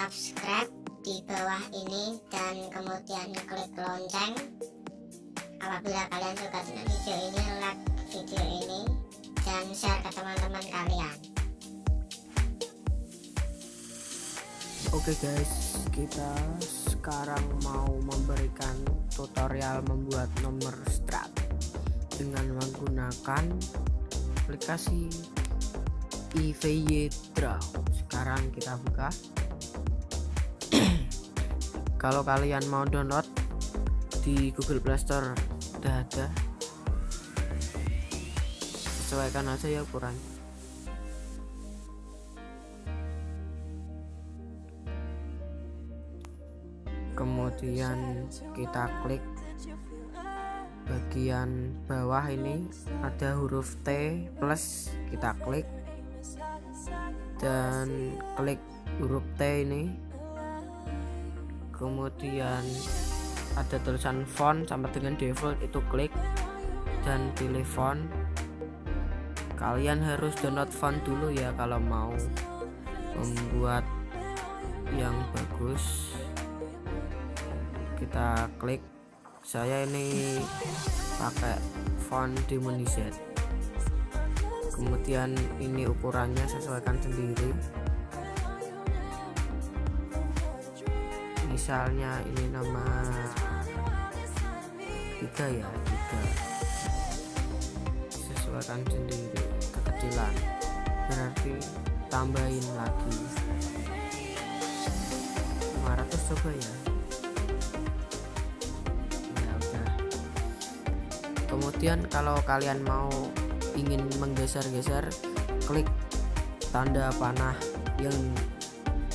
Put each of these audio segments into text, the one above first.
subscribe di bawah ini dan kemudian klik lonceng. Apabila kalian suka dengan video ini, like video ini dan share ke teman-teman kalian. Oke guys, kita sekarang mau memberikan tutorial membuat nomor strap dengan menggunakan aplikasi IVY Draw. Sekarang kita buka. Kalau kalian mau download di Google Play Store udah ada, sesuaikan aja ya ukurannya. Kemudian kita klik bagian bawah, ini ada huruf T plus, kita klik dan klik huruf T ini. Kemudian ada tulisan font sama dengan default, itu klik dan pilih font. Kalian harus download font dulu ya kalau mau membuat yang bagus. Kita klik, saya ini pakai font Demonized. Kemudian ini ukurannya sesuaikan sendiri, misalnya ini nama 3 ya, 3, sesuaikan sendiri kekecilan, berarti tambahin lagi 500 coba ya. Kemudian kalau kalian mau ingin menggeser-geser, klik tanda panah yang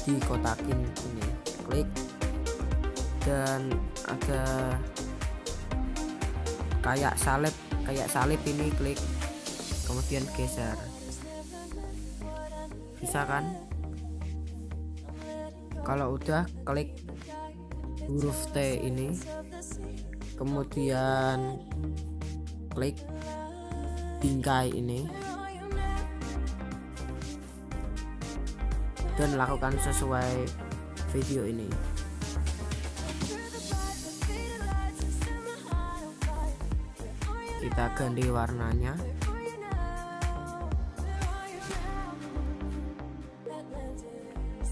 dikotakin ini, klik dan ada kayak salib ini, klik kemudian geser, bisa kan? Kalau udah, klik huruf T ini, kemudian klik bingkai ini dan lakukan sesuai video ini. Kita ganti warnanya.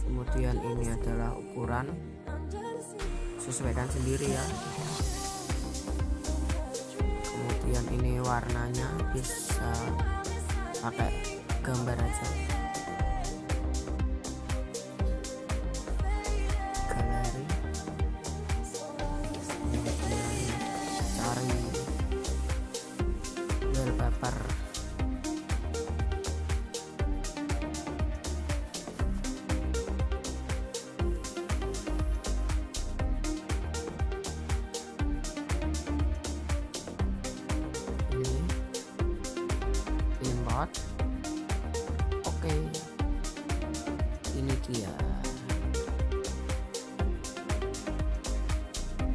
Kemudian ini adalah ukuran, sesuaikan sendiri ya. Kemudian ini warnanya, bisa pakai gambar aja, galeri, kemudian cari wallpaper. Oke, ini dia.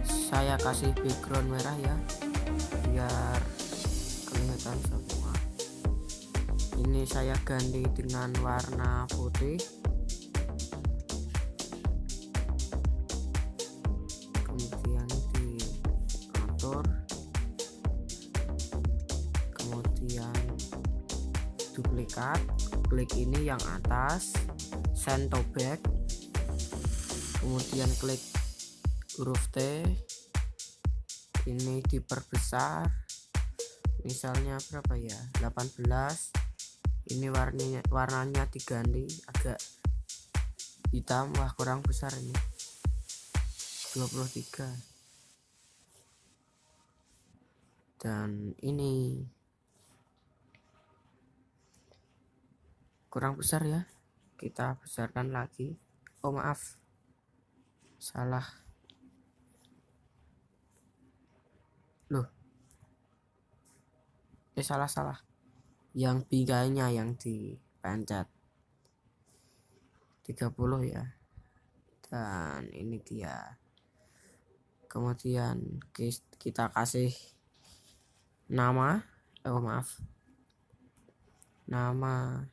Saya kasih background merah ya, biar kelihatan semua. Ini saya ganti dengan warna putih. Kemudian diatur, kemudian duplikat, klik ini yang atas, send to back, kemudian klik huruf T ini diperbesar, misalnya berapa ya, 18. Ini warnanya diganti agak hitam, wah kurang besar ini, 23. Dan ini kurang besar ya, kita besarkan lagi. Oh maaf, salah loh, salah, yang bingkainya yang dipencet 30 ya. Dan ini dia. Kemudian kita kasih nama, nama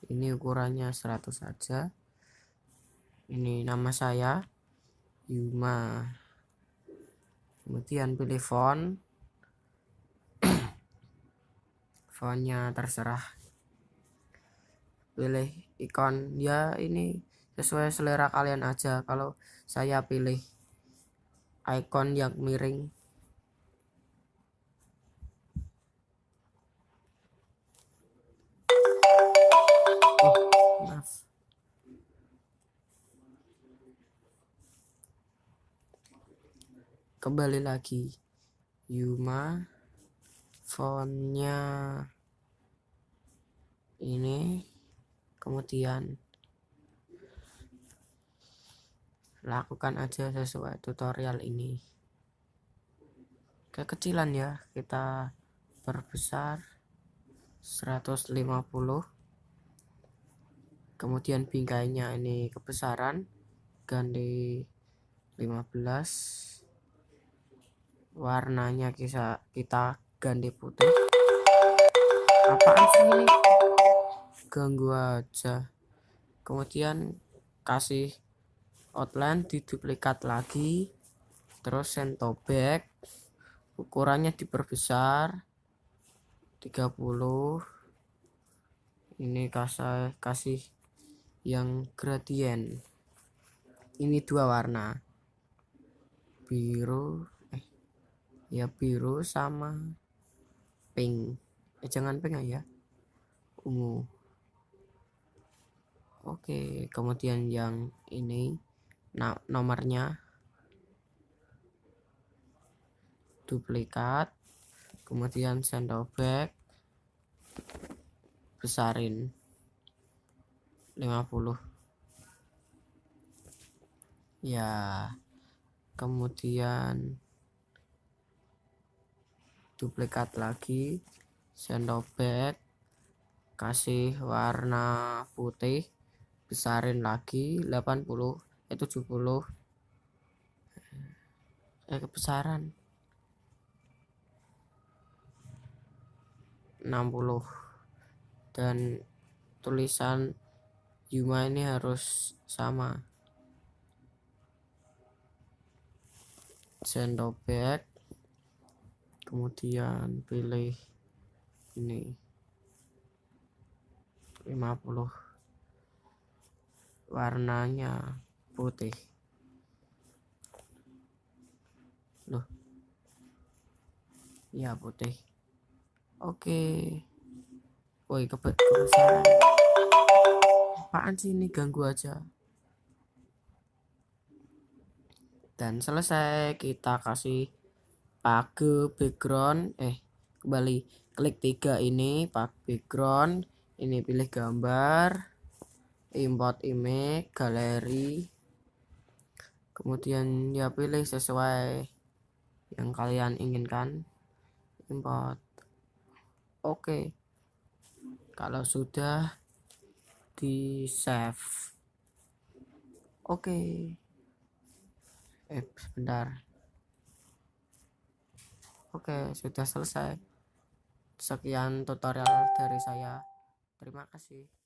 ini ukurannya 100 saja. Ini nama saya Yuma. Kemudian pilih font. Fontnya terserah. Pilih ikon, ya ini sesuai selera kalian aja. Kalau saya pilih ikon yang miring. Maaf. Kembali lagi Yuma, fontnya ini, kemudian lakukan aja sesuai tutorial ini. Kekecilan ya, kita perbesar 150, kemudian bingkainya ini kebesaran ganti 15, warnanya kita ganti putih. Apaan sih ini, ganggu aja. Kemudian kasih outline, diduplikat lagi, terus send to back, ukurannya diperbesar 30. Ini kasih yang gradient, ini 2 warna, biru ya biru sama pink, jangan pink ya, ungu. Oke, kemudian yang ini nomornya duplikat, kemudian send to back, besarin 50 ya. Kemudian duplikat lagi, send to back, kasih warna putih, besarin lagi 80 70 kebesaran 60. Dan tulisan Yuma ini harus sama. Send to back, kemudian pilih ini 50, warnanya putih. Loh ya, putih. Oke. Woi, kebesaran. Apaan sih ini, ganggu aja. Dan selesai, kita kasih pakai background. Kembali klik 3 ini, pakai background. Ini pilih gambar, import image, galeri, kemudian ya pilih sesuai yang kalian inginkan, import. Oke, kalau sudah di save. Oke, sebentar. Oke, sudah selesai. Sekian tutorial dari saya. Terima kasih.